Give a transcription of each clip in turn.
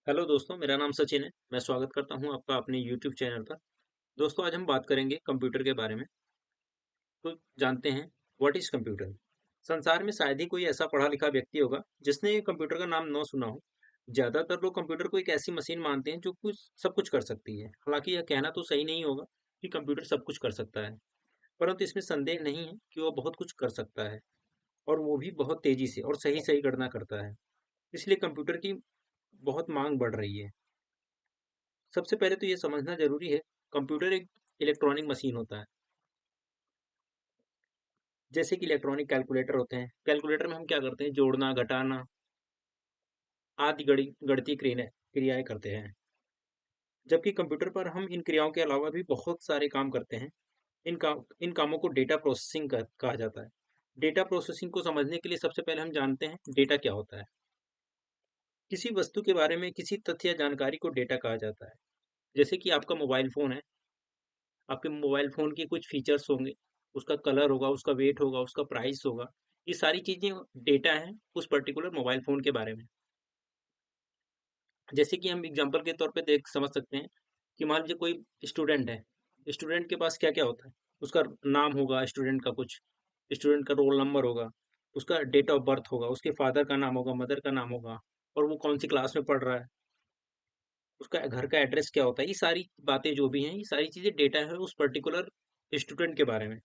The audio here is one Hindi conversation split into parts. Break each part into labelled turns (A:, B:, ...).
A: हेलो दोस्तों, मेरा नाम सचिन है। मैं स्वागत करता हूं आपका अपने यूट्यूब चैनल पर। दोस्तों, आज हम बात करेंगे कंप्यूटर के बारे में। तो जानते हैं व्हाट इज कंप्यूटर। संसार में शायद ही कोई ऐसा पढ़ा लिखा व्यक्ति होगा जिसने कंप्यूटर का नाम न सुना हो। ज्यादातर लोग कंप्यूटर को एक ऐसी मशीन मानते हैं जो कुछ सब कुछ कर सकती है। हालांकि यह कहना तो सही नहीं होगा कि कंप्यूटर सब कुछ कर सकता है, परंतु इसमें संदेह नहीं है कि वह बहुत कुछ कर सकता है, और वो भी बहुत तेजी से और सही सही गणना करता है। इसलिए कंप्यूटर की बहुत मांग बढ़ रही है। सबसे पहले तो ये समझना जरूरी है, कंप्यूटर एक इलेक्ट्रॉनिक मशीन होता है। जैसे कि इलेक्ट्रॉनिक कैलकुलेटर होते हैं। कैलकुलेटर में हम क्या करते हैं? जोड़ना, घटाना आदि गणितीय क्रियाएं करते हैं। जबकि कंप्यूटर पर हम इन क्रियाओं के अलावा भी बहुत सारे काम करते हैं। इन कामों को डेटा प्रोसेसिंग कहा जाता है। डेटा प्रोसेसिंग को समझने के लिए सबसे पहले हम जानते हैं डेटा क्या होता है। किसी वस्तु के बारे में किसी तथ्य या जानकारी को डेटा कहा जाता है। जैसे कि आपका मोबाइल फोन है। आपके मोबाइल फ़ोन के कुछ फीचर्स होंगे, उसका कलर होगा, उसका वेट होगा, उसका प्राइस होगा। ये सारी चीज़ें डेटा हैं उस पर्टिकुलर मोबाइल फ़ोन के बारे में। जैसे कि हम एग्ज़ाम्पल के तौर पे देख समझ सकते हैं कि मान लीजिए कोई स्टूडेंट है। स्टूडेंट के पास क्या-क्या होता है? उसका नाम होगा स्टूडेंट का कुछ, स्टूडेंट का रोल नंबर होगा, उसका डेट ऑफ बर्थ होगा, उसके फादर का नाम होगा, मदर का नाम होगा, और वो कौन-सी क्लास में पढ़ रहा है, उसका घर का एड्रेस क्या होता है। ये सारी बातें जो भी हैं, ये सारी चीज़ें डेटा है उस पर्टिकुलर स्टूडेंट के बारे में।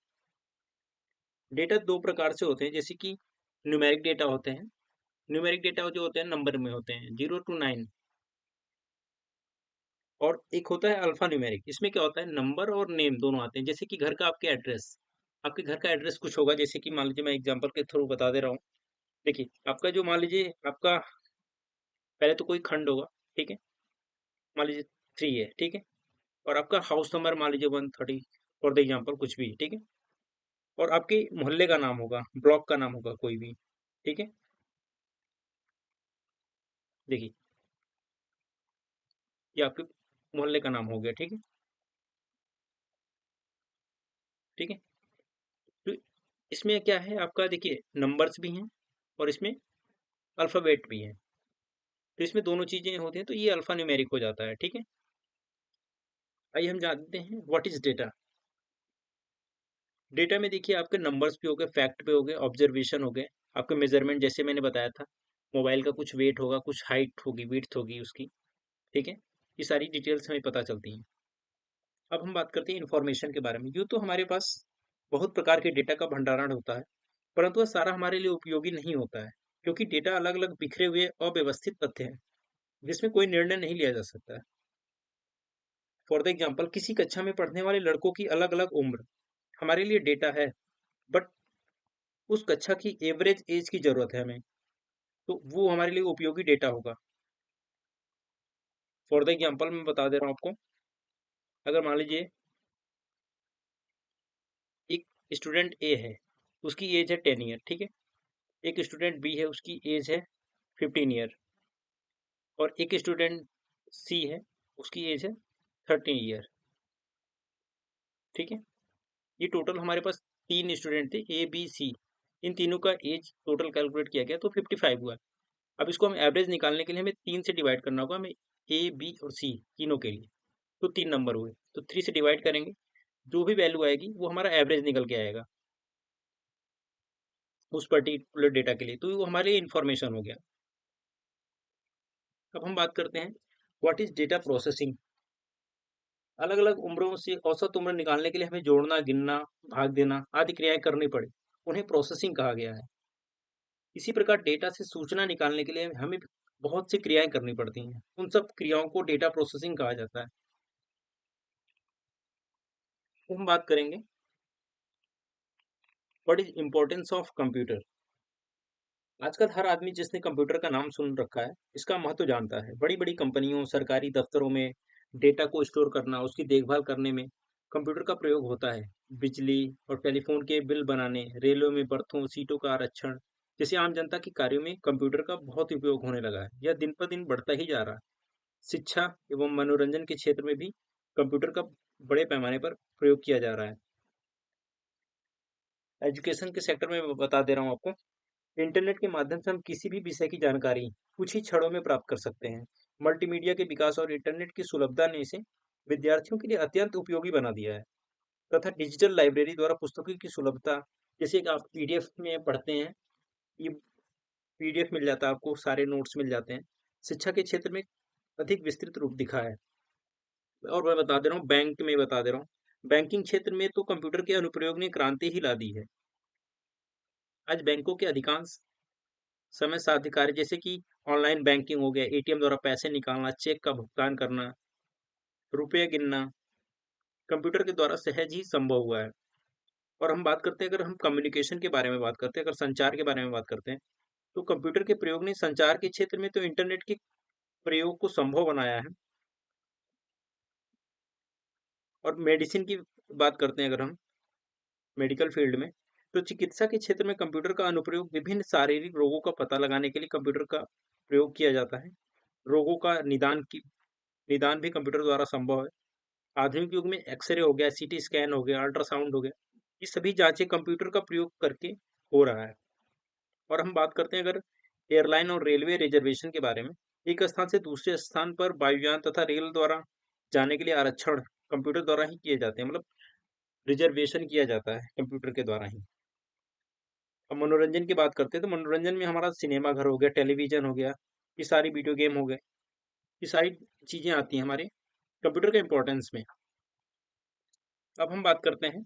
A: डेटा 2 प्रकार से होते हैं, जैसे कि न्यूमेरिक डेटा होते हैं। न्यूमेरिक डेटा जो होते हैं नंबर में होते हैं 0 टू 9, और एक होता है अल्फा न्यूमेरिक। इसमें क्या होता है? नंबर और नेम दोनों आते हैं। जैसे कि घर का आपके एड्रेस, आपके घर का एड्रेस कुछ होगा। जैसे कि मान लीजिए मैं एग्जांपल के थ्रू बता दे रहा हूँ। देखिए, आपका जो मान लीजिए आपका पहले तो कोई खंड होगा, ठीक है? मान लीजिए 3 है, ठीक है? और आपका हाउस नंबर मान लीजिए 130 फॉर द एग्जांपल कुछ भी, ठीक है? और आपके मोहल्ले का नाम होगा, ब्लॉक का नाम होगा कोई भी, ठीक है? देखिए, ये आपके मोहल्ले का नाम हो गया, ठीक है? ठीक है? तो इसमें क्या है आपका? देखिए, नंबर्स भी हैं और इसमें अल्फ़ाबेट भी है। तो इसमें दोनों चीज़ें होती हैं, तो ये अल्फ़ा न्यूमेरिक हो जाता है, ठीक है? आइए हम जानते हैं व्हाट इज़ डेटा। डेटा में देखिए आपके नंबर्स भी हो गए, फैक्ट भी हो गए, ऑब्जर्वेशन हो गए, आपके मेज़रमेंट जैसे मैंने बताया था, मोबाइल का कुछ वेट होगा, कुछ हाइट होगी, विड्थ होगी उसकी, ठीक है? ये सारी डिटेल्स हमें पता चलती हैं। अब हम बात करते हैं इन्फॉर्मेशन के बारे में। यूँ तो हमारे पास बहुत प्रकार के डेटा का भंडारण होता है, परंतु वह सारा हमारे लिए उपयोगी नहीं होता है, क्योंकि डेटा अलग-अलग बिखरे हुए अव्यवस्थित तथ्य हैं, जिसमें कोई निर्णय नहीं लिया जा सकता है। फॉर द एग्जाम्पल, किसी कक्षा में पढ़ने वाले लड़कों की अलग-अलग उम्र हमारे लिए डेटा है, बट उस कक्षा की एवरेज एज की ज़रूरत है हमें, तो वो हमारे लिए उपयोगी डेटा होगा। फॉर द एग्जाम्पल मैं बता दे रहा हूँ आपको, अगर मान लीजिए एक स्टूडेंट ए है, उसकी एज है 10 ईयर, ठीक है? एक स्टूडेंट बी है, उसकी एज है 15 ईयर, और एक स्टूडेंट सी है, उसकी एज है 13 ईयर, ठीक है? ये टोटल हमारे पास 3 स्टूडेंट थे, ए, बी, सी। इन तीनों का एज टोटल कैलकुलेट किया गया तो 55 हुआ। अब इसको हम एवरेज निकालने के लिए हमें 3 से डिवाइड करना होगा, हमें ए, बी और सी तीनों के लिए। तो 3 नंबर हुए, तो 3 से डिवाइड करेंगे, जो भी वैल्यू आएगी वो हमारा एवरेज निकल के आएगा उस पर्टिकुलर डेटा के लिए, तो वो हमारे लिए इन्फॉर्मेशन हो गया। अब हम बात करते हैं व्हाट इज डेटा प्रोसेसिंग। अलग-अलग उम्रों से औसत उम्र निकालने के लिए हमें जोड़ना, गिनना, भाग देना आदि क्रियाएं करनी पड़ी। उन्हें प्रोसेसिंग कहा गया है। इसी प्रकार डेटा से सूचना निकालने के लिए हमें बहुत सी क्रियाएं करनी पड़ती हैं। उन सब क्रियाओं को डेटा प्रोसेसिंग कहा जाता है। तो हम बात करेंगे what is importance of computer. आजकल हर आदमी जिसने कंप्यूटर का नाम सुन रखा है, इसका महत्व जानता है। बड़ी-बड़ी कंपनियों, सरकारी दफ्तरों में डेटा को स्टोर करना, उसकी देखभाल करने में कंप्यूटर का प्रयोग होता है। बिजली और टेलीफोन के बिल बनाने, रेलवे में बर्थों, सीटों का आरक्षण जैसे आम जनता के कार्यों में कंप्यूटर का बहुत उपयोग होने लगा है। यह दिन पर दिन बढ़ता ही जा रहा है। शिक्षा एवं मनोरंजन के क्षेत्र में भी कंप्यूटर का बड़े पैमाने पर प्रयोग किया जा रहा है। एजुकेशन के सेक्टर में मैं बता दे रहा हूँ आपको। इंटरनेट के माध्यम से हम किसी भी विषय की जानकारी कुछ ही क्षणों में प्राप्त कर सकते हैं। मल्टीमीडिया के विकास और इंटरनेट की सुलभता ने इसे विद्यार्थियों के लिए अत्यंत उपयोगी बना दिया है, तथा डिजिटल लाइब्रेरी द्वारा पुस्तकों की सुलभता, जैसे कि आप पीडीएफ में पढ़ते हैं, ये पीडीएफ मिल जाता है आपको, सारे नोट्स मिल जाते हैं, शिक्षा के क्षेत्र में अधिक विस्तृत रूप दिखा है। और मैं बता दे रहा हूँ, बैंक में बता दे रहा हूँ, बैंकिंग क्षेत्र में तो कंप्यूटर के अनुप्रयोग ने क्रांति ही ला दी है। आज बैंकों के अधिकांश समय साध्य कार्य, जैसे कि ऑनलाइन बैंकिंग हो गया, एटीएम द्वारा पैसे निकालना, चेक का भुगतान करना, रुपये गिनना, कंप्यूटर के द्वारा सहज ही संभव हुआ है। और हम बात करते हैं, अगर हम कम्युनिकेशन के बारे में बात करते हैं, अगर संचार के बारे में बात करते हैं, तो कंप्यूटर के प्रयोग ने संचार के क्षेत्र में तो इंटरनेट के प्रयोग को संभव बनाया है। और मेडिसिन की बात करते हैं अगर हम मेडिकल फील्ड में, तो चिकित्सा के क्षेत्र में कंप्यूटर का अनुप्रयोग विभिन्न शारीरिक रोगों का पता लगाने के लिए कंप्यूटर का प्रयोग किया जाता है। रोगों का निदान भी कंप्यूटर द्वारा संभव है। आधुनिक युग में एक्सरे हो गया, सीटी स्कैन हो गया, अल्ट्रासाउंड हो गया, ये सभी जांचें कंप्यूटर का प्रयोग करके हो रहा है। और हम बात करते हैं अगर एयरलाइन और रेलवे रिजर्वेशन के बारे में, एक स्थान से दूसरे स्थान पर वायुयान तथा रेल द्वारा जाने के लिए आरक्षण कंप्यूटर द्वारा ही किए जाते हैं, मतलब रिजर्वेशन किया जाता है कंप्यूटर के द्वारा ही। अब मनोरंजन की बात करते हैं, तो मनोरंजन में हमारा सिनेमा घर हो गया, टेलीविजन हो गया, ये सारी वीडियो गेम हो गए, ये सारी चीजें आती हैं हमारे कंप्यूटर के इंपॉर्टेंस में। अब हम बात करते हैं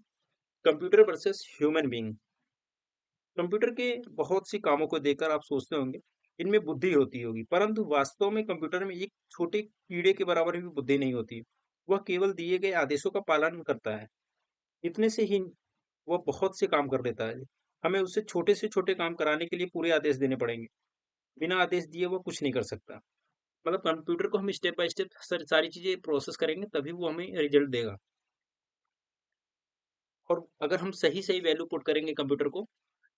A: computer versus human being. Computer के बहुत सी कामों को देखकर आप सोचते होंगे इनमें बुद्धि होती होगी, परंतु वास्तव में कंप्यूटर में एक छोटे कीड़े के बराबर भी बुद्धि नहीं होती। वह केवल दिए गए आदेशों का पालन करता है, इतने से ही वह बहुत से काम कर लेता है। हमें उससे छोटे से छोटे काम कराने के लिए पूरे आदेश देने पड़ेंगे, बिना आदेश दिए वो कुछ नहीं कर सकता। मतलब कंप्यूटर को हम स्टेप बाय स्टेप सारी चीजें प्रोसेस करेंगे तभी वो हमें रिजल्ट देगा। और अगर हम सही सही वैल्यू पुट करेंगे कंप्यूटर को,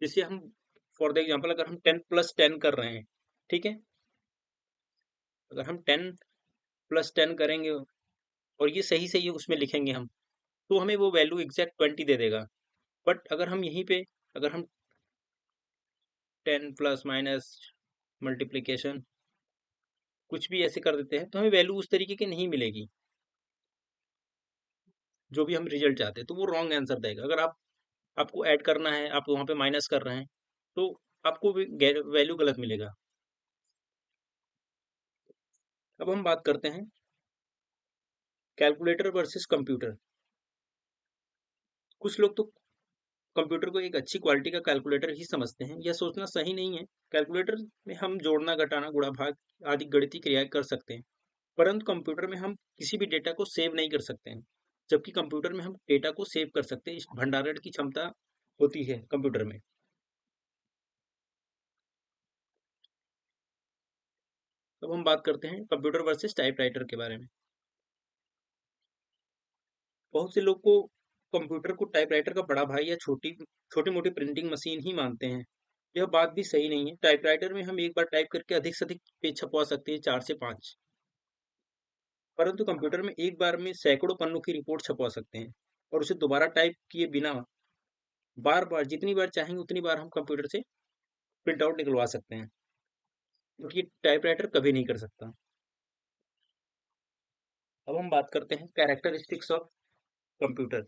A: जैसे हम फॉर द एग्जांपल अगर हम 10+10 कर रहे हैं, ठीक है, अगर हम 10+10 करेंगे और ये सही सही उसमें लिखेंगे हम, तो हमें वो वैल्यू एग्जैक्ट 20 दे देगा। बट अगर हम यहीं पे, अगर हम 10 प्लस माइनस मल्टीप्लीकेशन कुछ भी ऐसे कर देते हैं, तो हमें वैल्यू उस तरीके की नहीं मिलेगी जो भी हम रिजल्ट चाहते हैं, तो वो रॉन्ग आंसर देगा। अगर आपको ऐड करना है, आप वहाँ पे माइनस कर रहे हैं, तो आपको वैल्यू गलत मिलेगा। अब हम बात करते हैं कैलकुलेटर वर्सेस कंप्यूटर। कुछ लोग तो कंप्यूटर को एक अच्छी क्वालिटी का कैलकुलेटर ही समझते हैं। यह सोचना सही नहीं है। कैलकुलेटर में हम जोड़ना, घटाना, गुणा, भाग आदि गणितीय क्रियाएं कर सकते हैं, परंतु कंप्यूटर में हम किसी भी डेटा को सेव नहीं कर सकते हैं, जबकि कंप्यूटर में हम डेटा को सेव कर सकते हैं। इस भंडारण की क्षमता होती है कंप्यूटर में। अब हम बात करते हैं कंप्यूटर वर्सेस टाइपराइटर के बारे में। बहुत से लोग को कंप्यूटर को टाइपराइटर का बड़ा भाई या छोटी मोटी प्रिंटिंग मशीन ही मानते हैं। यह बात भी सही नहीं है। टाइपराइटर में हम एक बार टाइप करके अधिक से अधिक पेज छपवा सकते हैं, 4 से 5, परंतु कंप्यूटर में एक बार में सैकड़ों पन्नों की रिपोर्ट छपवा सकते हैं, और उसे दोबारा टाइप किए बिना बार बार जितनी बार चाहेंगे उतनी बार हम कंप्यूटर से प्रिंट आउट निकलवा सकते हैं, क्योंकि टाइपराइटर कभी नहीं कर सकता। अब हम बात करते हैं कैरेक्टरिस्टिक्स ऑफ कंप्यूटर।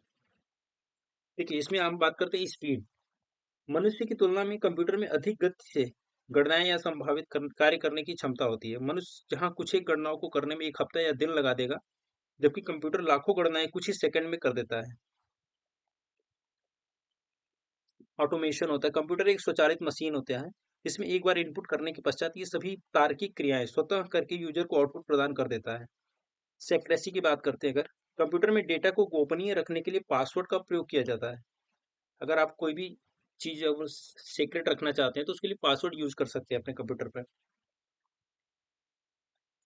A: देखिए, इसमें हम बात करते हैं स्पीड। मनुष्य की तुलना में कंप्यूटर में अधिक गति से गणनाएं या संभावित कार्य करने की क्षमता होती है। मनुष्य जहां कुछ एक गणनाओं को करने में एक हफ्ता या दिन लगा देगा, जबकि कंप्यूटर लाखों गणनाएं कुछ ही सेकंड में कर देता है। ऑटोमेशन होता है। कंप्यूटर एक स्वचालित मशीन होता है, इसमें एक बार इनपुट करने के पश्चात ये सभी तार्किक क्रियाएं स्वतः करके यूजर को आउटपुट प्रदान कर देता है। सेक्रेसी की बात करते हैं, अगर कंप्यूटर में डेटा को गोपनीय रखने के लिए पासवर्ड का प्रयोग किया जाता है। अगर आप कोई भी चीज अगर सीक्रेट रखना चाहते हैं, तो उसके लिए पासवर्ड यूज कर सकते हैं अपने कंप्यूटर पर।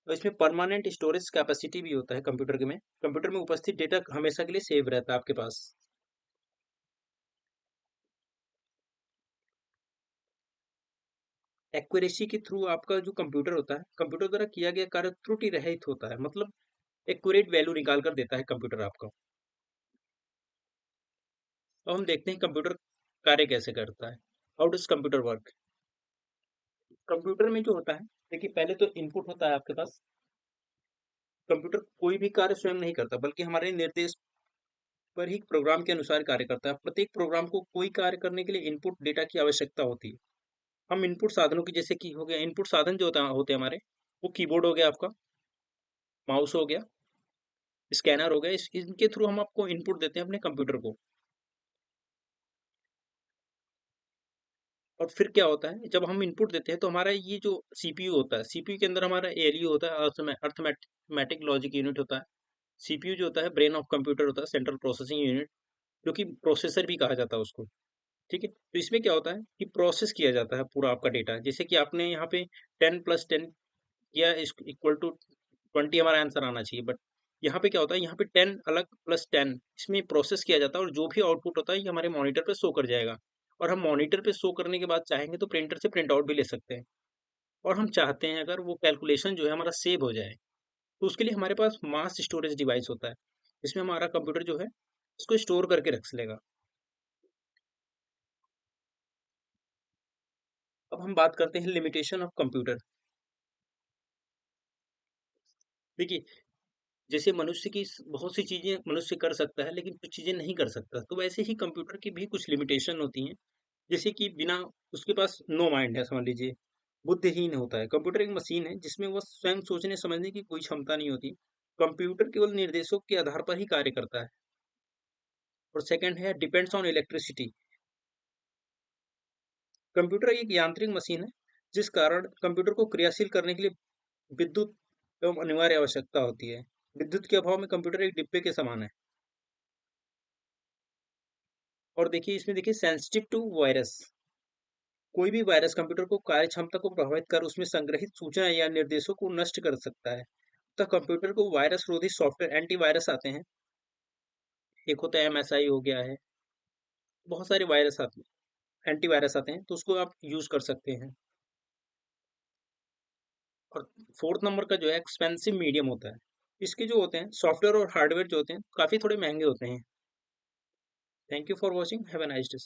A: और इसमें परमानेंट स्टोरेज कैपेसिटी भी होता है कंप्यूटर में उपस्थित डेटा हमेशा के लिए सेव रहता है आपके पास। एक्यूरेसी के थ्रू आपका जो कंप्यूटर होता है, कंप्यूटर द्वारा किया गया कार्य त्रुटि रहित होता है, मतलब एक्यूरेट वैल्यू निकाल कर देता है कंप्यूटर आपका। अब हम देखते हैं कंप्यूटर कार्य कैसे करता है। How does computer work. Computer में जो होता है, देखिए, पहले तो इनपुट होता है आपके पास, कंप्यूटर कोई भी कार्य स्वयं नहीं करता, बल्कि हमारे निर्देश पर ही प्रोग्राम के अनुसार कार्य करता है। प्रत्येक प्रोग्राम को कोई कार्य करने के लिए इनपुट डेटा की आवश्यकता होती है। हम इनपुट साधनों की, जैसे कि हो गया इनपुट साधन जो होते हैं हमारे, वो कीबोर्ड हो गया आपका, माउस हो गया, स्कैनर हो गया, इनके थ्रू हम आपको इनपुट देते हैं अपने कंप्यूटर को। और फिर क्या होता है, जब हम इनपुट देते हैं तो हमारा ये जो सीपीयू होता है, सीपीयू के अंदर हमारा एएलयू होता है, अर्थमेटिक लॉजिक यूनिट होता है। सीपीयू जो होता है ब्रेन ऑफ कंप्यूटर होता है, सेंट्रल प्रोसेसिंग यूनिट, जो कि प्रोसेसर भी कहा जाता है उसको। ठीक है, तो इसमें क्या होता है कि प्रोसेस किया जाता है पूरा आपका डेटा। जैसे कि आपने यहाँ पे 10+10 किया इक्वल टू 20 हमारा आंसर आना चाहिए, बट यहाँ पे क्या होता है, यहाँ पे 10 अलग प्लस 10 इसमें प्रोसेस किया जाता है, और जो भी आउटपुट होता है ये हमारे मॉनिटर पे शो कर जाएगा। और हम मॉनिटर पे शो करने के बाद चाहेंगे तो प्रिंटर से प्रिंट आउट भी ले सकते हैं। और हम चाहते हैं अगर वो कैलकुलेशन जो है हमारा सेव हो जाए, तो उसके लिए हमारे पास मास स्टोरेज डिवाइस होता है, इसमें हमारा कंप्यूटर जो है उसको स्टोर करके रख लेगा। अब हम बात करते हैं लिमिटेशन ऑफ कंप्यूटर। देखिए, जैसे मनुष्य की बहुत सी चीजें मनुष्य कर सकता है, लेकिन कुछ चीजें नहीं कर सकता, तो वैसे ही कंप्यूटर की भी कुछ लिमिटेशन होती हैं। जैसे कि बिना, उसके पास नो माइंड है, समझ लीजिए, बुद्धिहीन होता है। कंप्यूटर एक मशीन है जिसमें वह स्वयं सोचने समझने की कोई क्षमता नहीं होती। कंप्यूटर केवल निर्देशों के आधार पर ही कार्य करता है। और सेकंड है डिपेंड्स ऑन इलेक्ट्रिसिटी। कंप्यूटर एक यांत्रिक मशीन है, जिस कारण कंप्यूटर को क्रियाशील करने के लिए विद्युत एवं अनिवार्य आवश्यकता होती है। विद्युत के अभाव में कंप्यूटर एक डिब्बे के समान है। और देखिए इसमें, देखिए सेंसिटिव टू वायरस। कोई भी वायरस कंप्यूटर को कार्य क्षमता को प्रभावित कर उसमें संग्रहित सूचना या निर्देशों को नष्ट कर सकता है। तो कंप्यूटर को वायरस रोधी सॉफ्टवेयर, एंटीवायरस आते हैं। एक होता है एमएसआई हो गया है, बहुत सारे वायरस आते हैं, एंटीवायरस आते हैं, तो उसको आप यूज कर सकते हैं। और फोर्थ नंबर का जो है एक्सपेंसिव मीडियम होता है। इसके जो होते हैं सॉफ्टवेयर और हार्डवेयर जो होते हैं काफी थोड़े महंगे होते हैं। Thank you for watching, have a nice day.